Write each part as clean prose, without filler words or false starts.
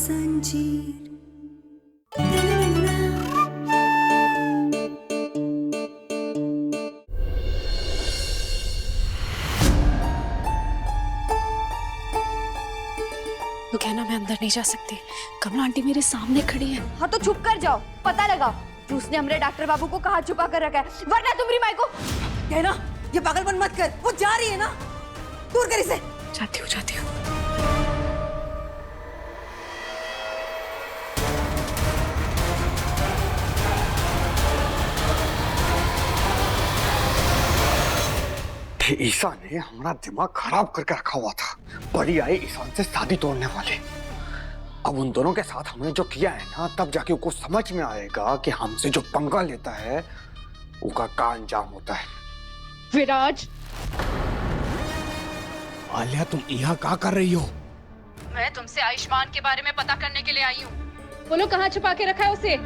संजीर तो कहना मैं अंदर नहीं जा सकती। कमला आंटी मेरे सामने खड़ी है। हाँ तो चुप कर जाओ, पता लगाओ कि उसने हमारे डॉक्टर बाबू को कहाँ छुपा कर रखा है, वरना तुम्हारी माई को। कहना ये पागलपन मत कर, वो जा रही है ना, दूर कर इसे। जाती हूँ जाती हूँ। ईसा ने हमारा दिमाग खराब करके रखा हुआ था। बड़ी आई ईसान से शादी तोड़ने वाले। अब उन दोनों के साथ हमने जो किया है ना, तब जाके उनको समझ में आएगा कि हमसे जो पंगा लेता है उसका क्या अंजाम होता है। विराज, आलिया तुम यहाँ क्या कर रही हो? मैं तुमसे आयुष्मान के बारे में पता करने के लिए आई हूँ। बोलो कहाँ छुपा के रखा है उसे?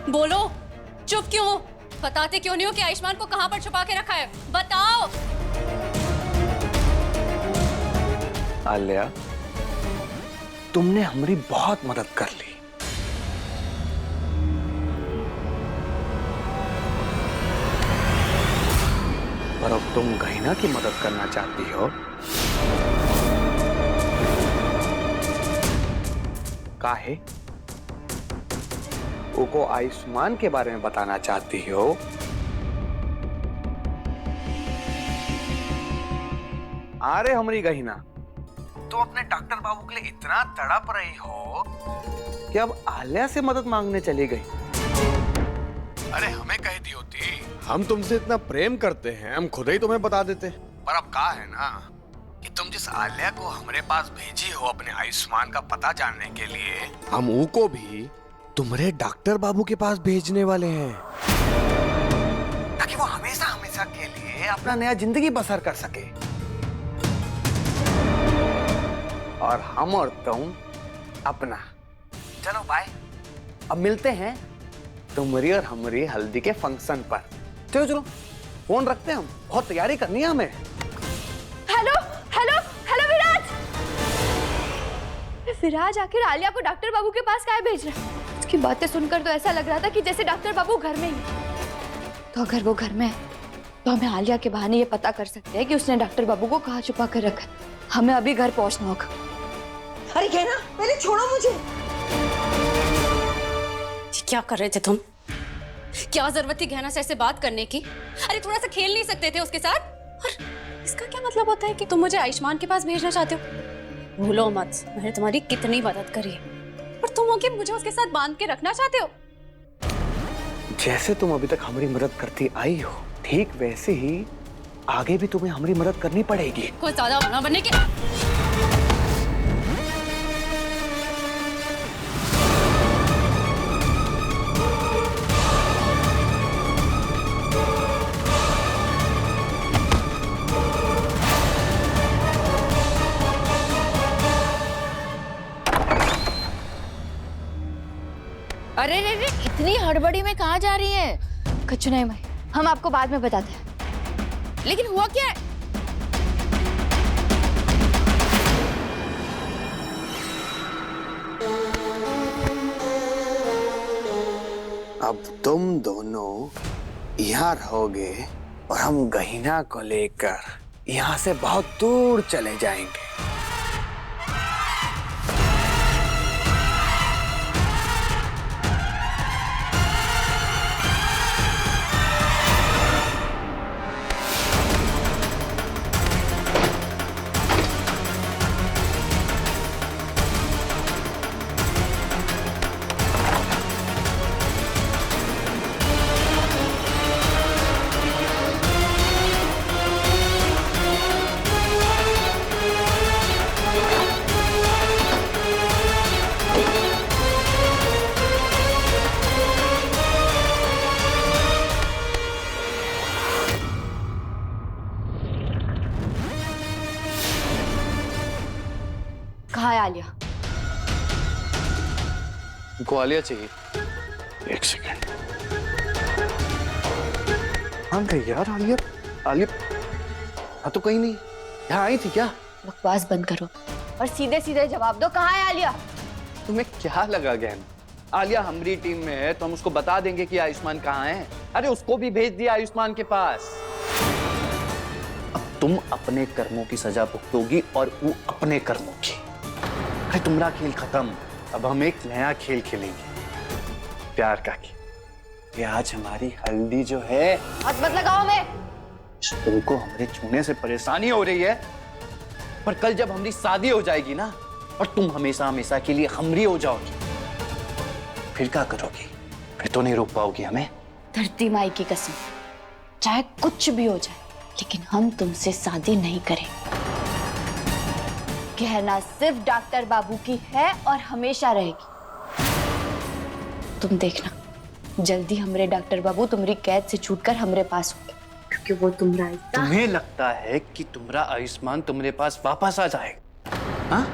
बोलो, चुप क्यों हो? बताते क्यों नहीं हो कि आयुष्मान को कहाँ पर छुपा के रखा है? बताओ। आलिया, तुमने हमारी बहुत मदद कर ली, पर अब तुम गहीना की मदद करना चाहती हो। काहे? उनको आयुष्मान के बारे में बताना चाहती हो। अरे हमारी गहीना, तो अपने डॉक्टर बाबू के लिए इतना तड़प रही हो कि अब आलिया से मदद मांगने चली गई। अरे हमें कह दी होती, हम तुमसे इतना प्रेम करते हैं, हम खुद ही तुम्हें बता देते। पर अब कहा है ना कि तुम जिस आलिया को हमारे पास भेजी हो अपने आयुष्मान का पता जानने के लिए, हम उनको भी तुम्हारे डॉक्टर बाबू के पास भेजने वाले हैं, ताकि वो हमेशा हमेशा के लिए अपना नया जिंदगी बसर कर सके। और हम और तुम अपना। चलो बाय, अब मिलते हैं तुम्हारी और हमारी हल्दी के फंक्शन पर। चलो चलो, फोन रखते हैं, हम बहुत तैयारी करनी है हमें। हेलो हेलो हेलो विराज। विराज आखिर आलिया को डॉक्टर बाबू के पास काहे भेज रहा है? उसकी बातें सुनकर तो ऐसा लग रहा था कि जैसे डॉक्टर बाबू घर में ही। तो अगर वो घर में है तो हमें आलिया के बहाने ये पता कर सकते हैं कि उसने डॉक्टर बाबू को कहाँ छुपा कर रखा है। हमें अभी घर पहुंचना होगा। अरे कहना, पहले छोड़ो मुझे। क्या कर रहे थे तुम? क्या जरूरत थी गहना से ऐसे बात करने की? अरे थोड़ा सा खेल नहीं सकते थे उसके साथ? और इसका क्या मतलब होता है कि तुम मुझे आयुष्मान के पास भेजना चाहते हो? भूलो मत, मैंने तुम्हारी कितनी मदद करी है, और तुम होके मुझे उसके साथ बांध के रखना चाहते हो? जैसे तुम अभी तक हमारी मदद करती आई हो, ठीक वैसे ही आगे भी तुम्हें हमारी मदद करनी पड़ेगी। कुछ ज्यादा बना बनने के। अरे रे रे, इतनी हड़बड़ी में कहाँ जा रही है? कुछ नहीं माई, हम आपको बाद में बताते हैं। लेकिन हुआ क्या है? अब तुम दोनों यहाँ रहोगे और हम गहीना को लेकर यहाँ से बहुत दूर चले जाएंगे। कहाँ है आलिया? उनको आलिया चाहिए। एक सेकंड। हाँ गई यार, आलिया आलिया हाँ तो कहीं नहीं, यहाँ आई थी क्या? बकवास बंद करो और सीधे सीधे जवाब दो, कहाँ है आलिया? तुम्हें क्या लगा गहन? आलिया हमारी टीम में है तो हम उसको बता देंगे कि आयुष्मान कहाँ है। अरे उसको भी भेज दिया आयुष्मान के पास। अब तुम अपने कर्मों की सजा भुगतोगी और वो अपने कर्मों की। अरे तुम्हारा खेल खत्म, अब हम एक नया खेल खेलेंगे, प्यार का खेल। ये आज हमारी हल्दी जो है, हाथ मत लगाओ मैं। तुमको हमारे छूने से परेशानी हो रही है, पर कल जब हमारी शादी हो जाएगी ना और तुम हमेशा हमेशा के लिए हमरी हो जाओगी, फिर क्या करोगी? फिर तो नहीं रोक पाओगी हमें। धरती माई की कसम, चाहे कुछ भी हो जाए, लेकिन हम तुमसे शादी नहीं करेंगे। कहना सिर्फ डॉक्टर बाबू की है और हमेशा रहेगी। तुम देखना, जल्दी हमरे डॉक्टर बाबू तुम्हारी कैद से छूटकर हमरे पास होंगे, क्योंकि वो तुम्हारा तुम्हें लगता है कि तुम्हारा आयुष्मान तुम्हारे पास वापस आ जाएगा? हाँ?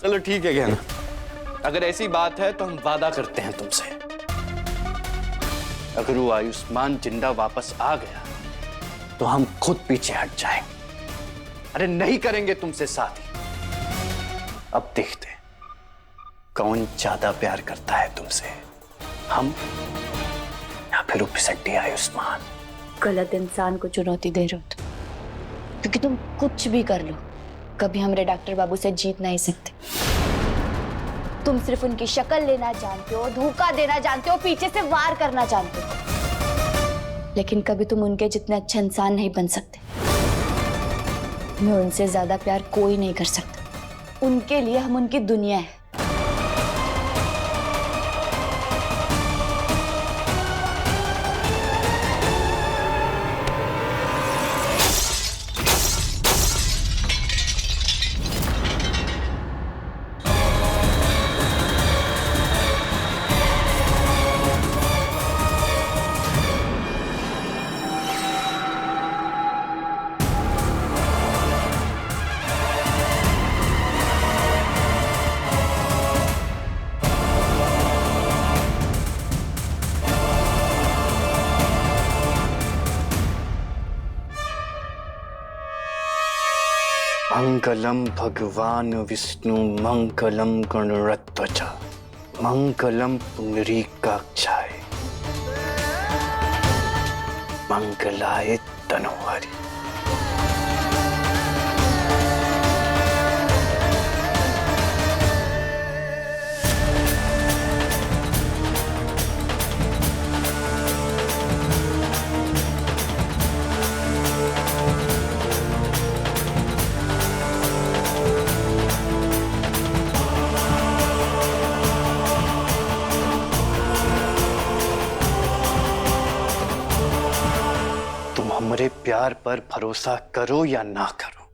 चलो ठीक है गहना, अगर ऐसी बात है तो हम वादा करते हैं तुमसे, अगर वो आयुष्मान जिंदा वापस आ गया तो हम खुद पीछे हट जाएंगे। अरे नहीं करेंगे तुमसे शादी। अब देखते हैं कौन ज्यादा प्यार करता है तुमसे, हम या फिर वो पिसड्डी आयुष्मान। गलत इंसान को चुनौती दे रहे हो तुम, क्योंकि तुम कुछ भी कर लो, कभी हमरे डॉक्टर बाबू से जीत नहीं सकते। तुम सिर्फ उनकी शक्ल लेना जानते हो, धोखा देना जानते हो, पीछे से वार करना जानते हो, लेकिन कभी तुम उनके जितने अच्छे इंसान नहीं बन सकते। हमें उनसे ज्यादा प्यार कोई नहीं कर सकता। उनके लिए हम उनकी दुनिया है। मंगलम भगवान विष्णु मंगलम गणरध्वज मंगलम पुंडरीकाक्षाय मंगलाय तनोहरि। हमारे प्यार पर भरोसा करो या ना करो,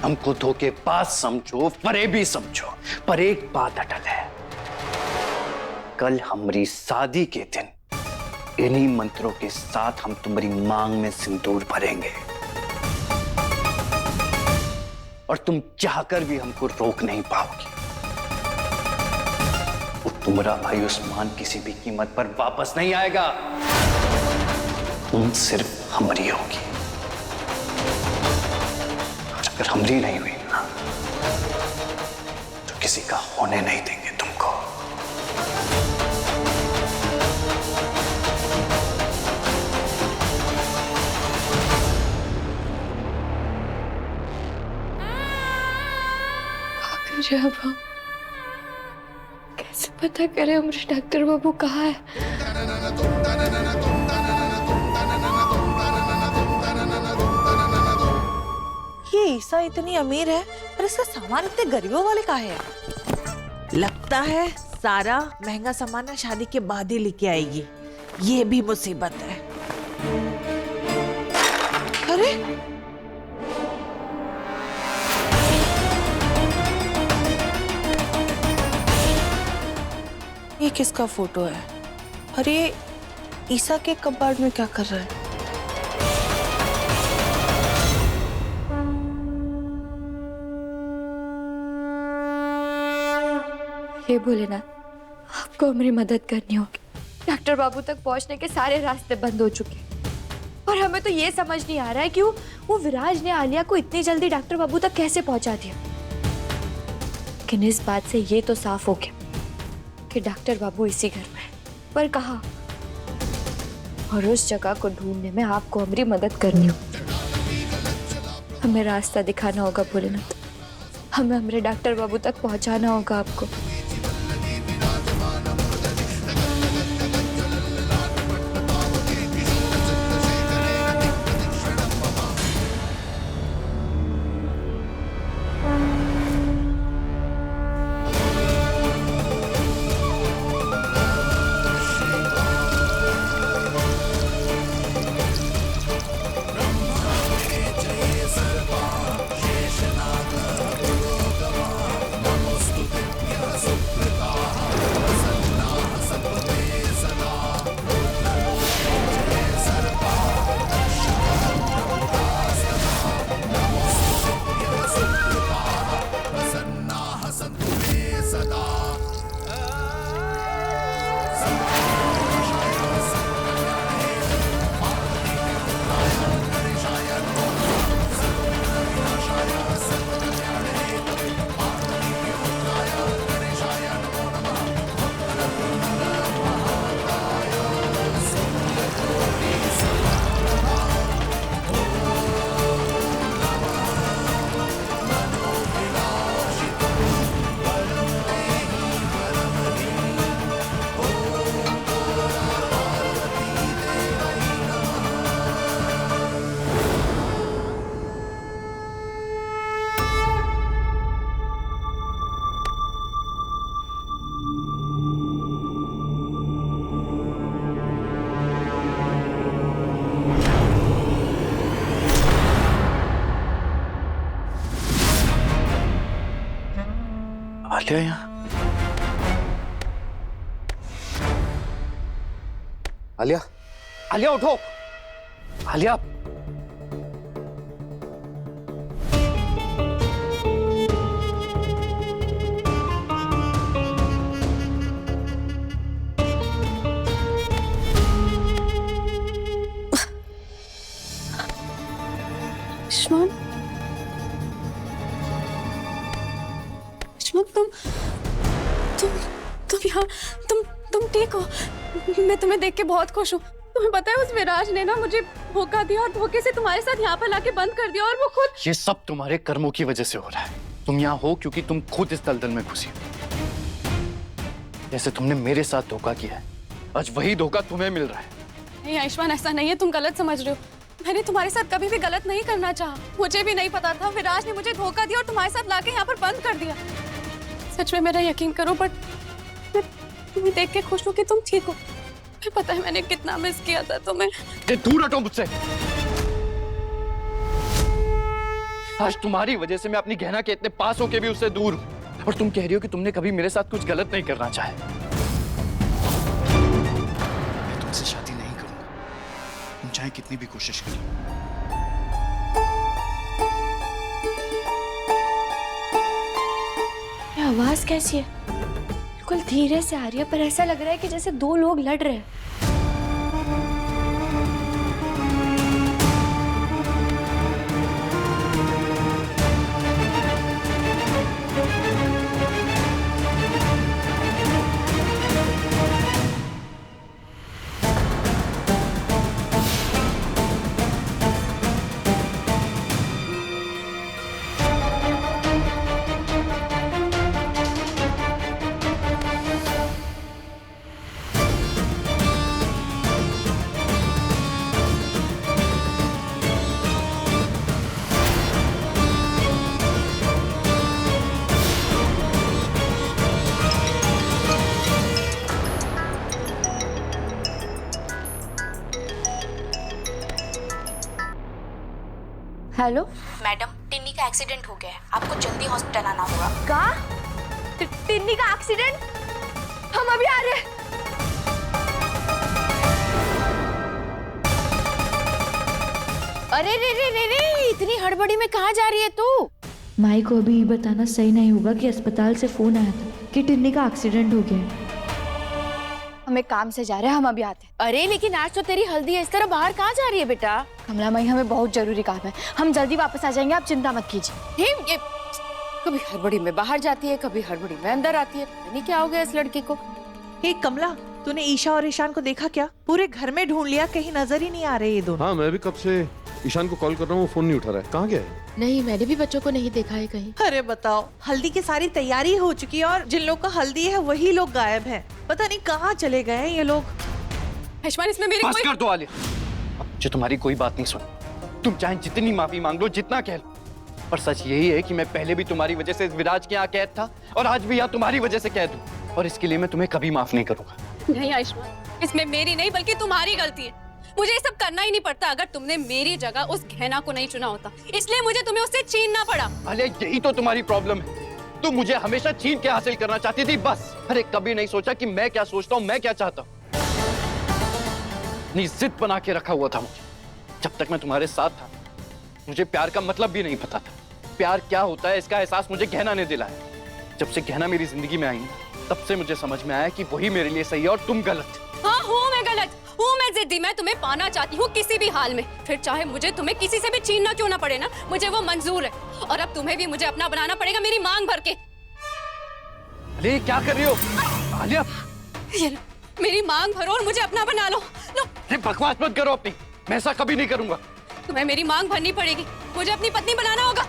हमको धोखेबाज समझो, फरेबी समझो, पर एक बात अटल है, कल हमारी शादी के दिन इन्हीं मंत्रों के साथ हम तुम्हारी मांग में सिंदूर भरेंगे और तुम चाहकर भी हमको रोक नहीं पाओगी। वो तुम्हारा आयुष्मान किसी भी कीमत पर वापस नहीं आएगा। तुम सिर्फ हमारी होगी, और अगर हमारी नहीं हुई ना तो किसी का होने नहीं देंगे तुमको। अब हम कैसे पता करें हमारे डॉक्टर बाबू कहाँ है? ये ईसा इतनी अमीर है पर इसका सामान इतने गरीबों वाले का है। लगता है सारा महंगा सामान ना शादी के बाद ही लेके आएगी। ये भी मुसीबत है। अरे ये किसका फोटो है? अरे ईसा के कबाड़ में क्या कर रहा है? हे भोलेनाथ, आपको हमारी मदद करनी होगी। डॉक्टर बाबू तक पहुंचने के सारे रास्ते बंद हो चुके हैं और हमें तो ये समझ नहीं आ रहा है कि वो विराज ने आलिया को इतनी जल्दी डॉक्टर बाबू तक कैसे पहुंचा दिया। लेकिन इस बात से ये तो साफ हो गया कि डॉक्टर बाबू इसी घर में है, पर कहाँ और उस जगह को ढूंढने में आपको हमारी मदद करनी होगी। हमें रास्ता दिखाना होगा भोलेनाथ, हमें हमारे डॉक्टर बाबू तक पहुंचाना होगा आपको। आलिया यहाँ? आलिया, आलिया उठो, आलिया। आयुष्मान, तुम यहाँ, तुम ठीक हो? मैं तुम्हें देख के बहुत खुश हूँ। तुम्हें पता है उस विराज ने ना मुझे धोखा दिया और धोखे से तुम्हारे साथ यहाँ पर लाके बंद कर दिया और वो खुद। ये सब तुम्हारे कर्मों की वजह से हो रहा है। तुम यहाँ हो क्योंकि तुम खुद इस दलदल में घुसी। जैसे तुमने मेरे साथ धोखा किया है, आज वही धोखा तुम्हें मिल रहा है। नहीं आयुष्मान, ऐसा नहीं है, तुम गलत समझ रहे हो। मैंने तुम्हारे साथ कभी भी गलत नहीं करना चाहा। मुझे भी नहीं पता था, विराज ने मुझे धोखा दिया और तुम्हारे साथ लाके यहाँ पर बंद कर दिया। सच में मेरा यकीन करो, बट मैं तुम्हें देख के खुश हूँ कि तुम ठीक हो। मुझे पता है मैंने कितना मिस किया था तुम्हें। दूर हटो मुझसे। आज तुम्हारी वजह से मैं अपनी गहना के इतने पास होके भी उससे दूर हूँ। और तुम कह रही हो कि तुमने कभी मेरे साथ कुछ गलत नहीं करना चाहे। मैं तुमसे शादी नहीं करूंगा, तुम चाहे कितनी भी कोशिश कर लो। ये आवाज कैसी है? बिल्कुल धीरे से आ रही है, पर ऐसा लग रहा है कि जैसे दो लोग लड़ रहे हैं। हेलो मैडम, टिन्नी का एक्सीडेंट हो गया है, आपको जल्दी हॉस्पिटल आना होगा। का टिन्नी का एक्सीडेंट? हम अभी आ रहे हैं। अरे रे रे रे रे, इतनी हड़बड़ी में कहाँ जा रही है तू? माई को अभी बताना सही नहीं होगा कि अस्पताल से फोन आया था कि टिन्नी का एक्सीडेंट हो गया है। हम एक काम से जा रहे हैं, हम अभी आते हैं। अरे लेकिन आज तो तेरी हल्दी है, इस तरह बाहर कहाँ जा रही है बेटा? कमला माई, हमें बहुत जरूरी काम है, हम जल्दी वापस आ जाएंगे, आप चिंता मत कीजिए। ये कभी हड़बड़ी में बाहर जाती है, कभी हड़बड़ी में अंदर आती है, पता नहीं क्या हो गया इस लड़की को। हे कमला, तूने ईशा और ईशान को देखा क्या? पूरे घर में ढूंढ लिया, कहीं नजर ही नहीं आ रहे ये दोनों। हाँ, मैं भी कब से ईशान को कॉल कर रहा हूँ, वो फोन नहीं उठा रहा है। कहाँ गया है? नहीं, मैंने भी बच्चों को नहीं देखा है कहीं। अरे बताओ, हल्दी की सारी तैयारी हो चुकी है और जिन लोग का हल्दी है वही लोग गायब हैं। पता नहीं कहाँ चले गए हैं ये लोग। आयुष्मान, इसमें मेरी बस कोई... कर दो आलिया, अब मुझे तुम्हारी कोई बात नहीं सुन। तुम चाहे जितनी माफी मांग लो, जितना कह लो, पर सच यही है कि मैं पहले भी तुम्हारी वजह से विराज के यहाँ कैद था और आज भी यहाँ तुम्हारी वजह से कैद हूँ, और इसके लिए मैं तुम्हें कभी माफ नहीं करूंगा। नहीं आयुष्मान, इसमें मेरी नहीं बल्कि तुम्हारी गलती है। मुझे ये सब करना ही नहीं पड़ता अगर तुमने मेरी जगह उस गहना को नहीं चुना होता, इसलिए मुझे तुम्हें उससे छीनना पड़ा। अरे यही तो तुम्हारी प्रॉब्लम है, तुम मुझे हमेशा छीन के हासिल करना चाहती थी बस। अरे कभी नहीं सोचा कि मैं क्या सोचता हूँ, मैं क्या चाहता हूँ। जिद बना के रखा हुआ था मुझे। जब तक मैं तुम्हारे साथ था मुझे प्यार का मतलब भी नहीं पता था। प्यार क्या होता है इसका एहसास मुझे गहना ने दिलाया। जब से गहना मेरी जिंदगी में आई तब से मुझे समझ में आया कि वही मेरे लिए सही है और तुम गलत। हाँ, हूँ मैं गलत, हूँ मैं जिद्दी, मैं तुम्हें पाना चाहती हूँ किसी भी हाल में, फिर चाहे मुझे तुम्हें किसी से भी छीनना क्यों ना पड़े ना, मुझे वो मंजूर है। और अब तुम्हें भी मुझे अपना बनाना पड़ेगा मेरी मांग भर के। अरे क्या कर रही हो आलिया? ये लो, मेरी मांग भरो और मुझे अपना बना लो। लो, अरे बकवास मत करो अपनी, मैं ऐसा कभी नहीं करूंगा। तुम्हें मेरी मांग भरनी पड़ेगी, मुझे अपनी पत्नी बनाना होगा।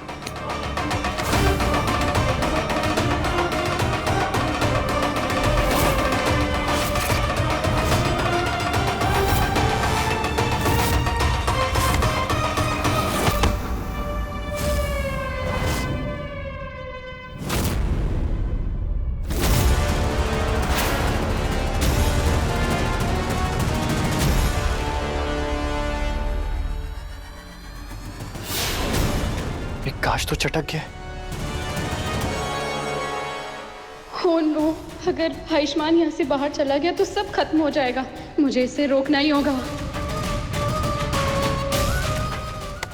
काश तो चटक गया। हो नो, अगर आयुष्मान यहाँ से बाहर चला गया तो सब खत्म हो जाएगा। मुझे इसे रोकना ही होगा।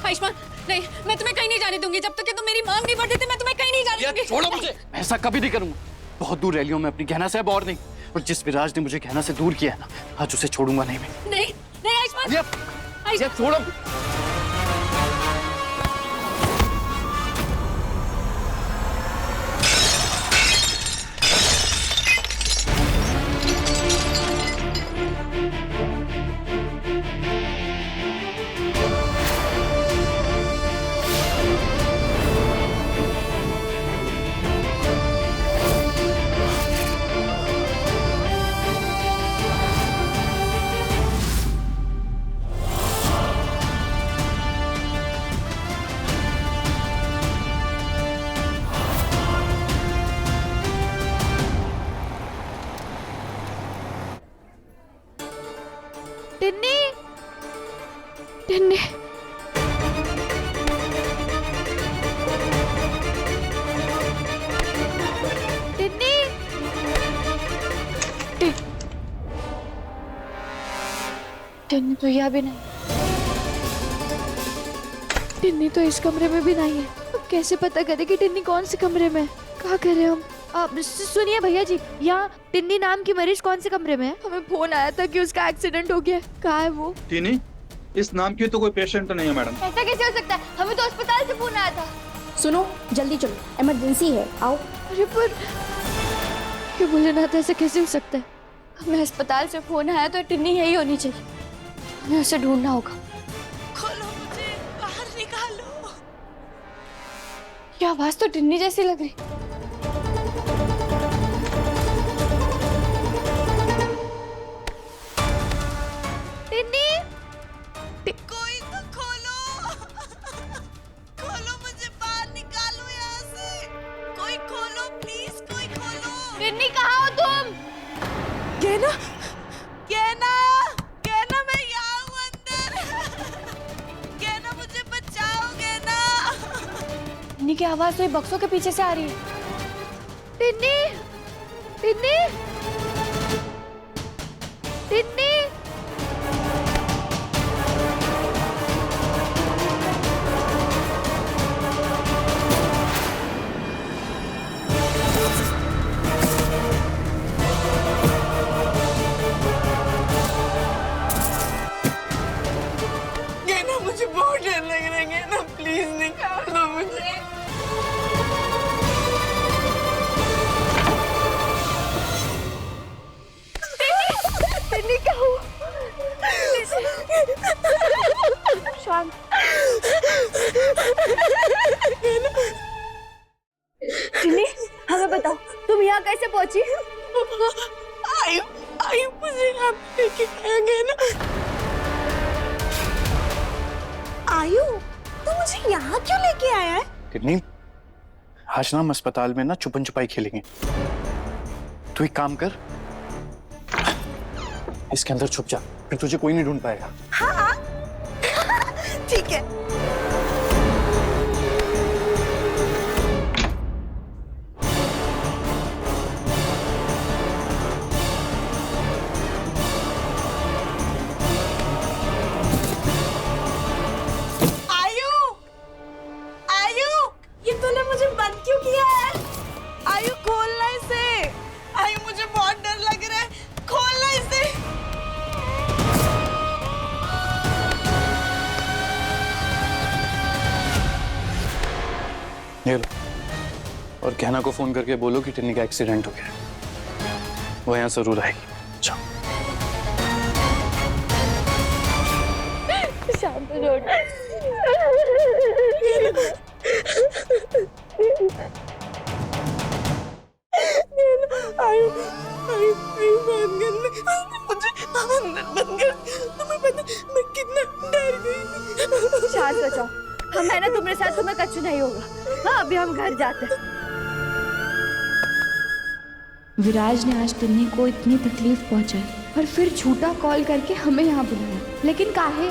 आयुष्मान, नहीं, मैं तुम्हें कहीं नहीं जाने दूंगी जब तक कि तुम मेरी मांग नहीं भर देते। मैं तुम्हें कहीं नहीं जाने दूंगी। छोड़ो मुझे, ऐसा कभी नहीं करूंगा। बहुत दूर रह लिया हूं मैं अपनी गहना से, अब और नहीं। और जिस विराज ने मुझे गहना से दूर किया है ना, आज उसे छोड़ूंगा नहीं मैं। नहीं, नहीं आयुष्मान, छोड़ो। टिन्नी, टिन्नी, टिन्नी, टिन्नी तो यहाँ भी नहीं, टिन्नी तो इस कमरे में भी नहीं है। अब कैसे पता करें कि टिन्नी कौन से कमरे में है? क्या करें हम? आप सुनिए भैया जी, यहाँ टिन्नी नाम की मरीज कौन से कमरे में है? हमें फोन आया था कि उसका एक्सीडेंट हो गया। कहाँ है वो? टिन्नी, इस नाम की तो कोई पेशेंट नहीं है मैडम। ऐसा कैसे हो सकता है? हमें तो अस्पताल से फोन आया था। सुनो, जल्दी चलो, इमरजेंसी है, आओ। अरे पर ये बोले ना था, ऐसा कैसे हो सकता है? हमें अस्पताल से फोन आया तो टिन्नी यही होनी चाहिए। हमें उसे ढूंढना होगा। खोलो मुझे, बाहर निकालो। ये आवाज तो टिन्नी जैसी लग रही। टिन्नी, कोई तो खोलो। खोलो मुझे, बाहर निकालो यहाँ से। कोई खोलो प्लीज, कोई खोलो। टिन्नी कहाँ हो तुम? कहना, कहना, कहना, मैं यहाँ हूँ अंदर। कहना मुझे बचाओ, कहना। टिन्नी की आवाज तो ये बक्सों के पीछे से आ रही है। टिन्नी, टिन्नी, टिन्नी। तो बताओ तुम यहाँ कैसे पहुंची? आयु आयु मुझे यहाँ लेके आ गए ना। आयु तू मुझे यहाँ क्यों लेके आया है? किडनी, आज ना हम अस्पताल में ना छुपन छुपाई खेलेंगे। तू एक काम कर, इसके अंदर छुप जा, फिर तुझे कोई नहीं ढूंढ पाएगा। हाँ ठीक है। आयु आयु ये तूने मुझे बंद क्यों किया है? आयु खोलना इसे। आयु मुझे बहुत डर लग रहा है, खोलना इसे। ये लो, और कहना को फोन करके बोलो कि टिन्नी का एक्सीडेंट हो गया, वो यहाँ जरूर आएगी। जाओ। शांत हो जाओ। आयु आयु आयु बंद कर, मुझे अंदर बंद कर। तुम्हें पता मैं कितना डर गई। शांत हो जाओ, हम है ना तुम्हारे साथ, तुम्हें कुछ नहीं होगा। हाँ अभी हम घर जाते हैं। विराज ने आज टिन्नी को इतनी तकलीफ पहुंचाई और फिर झूठा कॉल करके हमें यहाँ बुलाया, लेकिन काहे?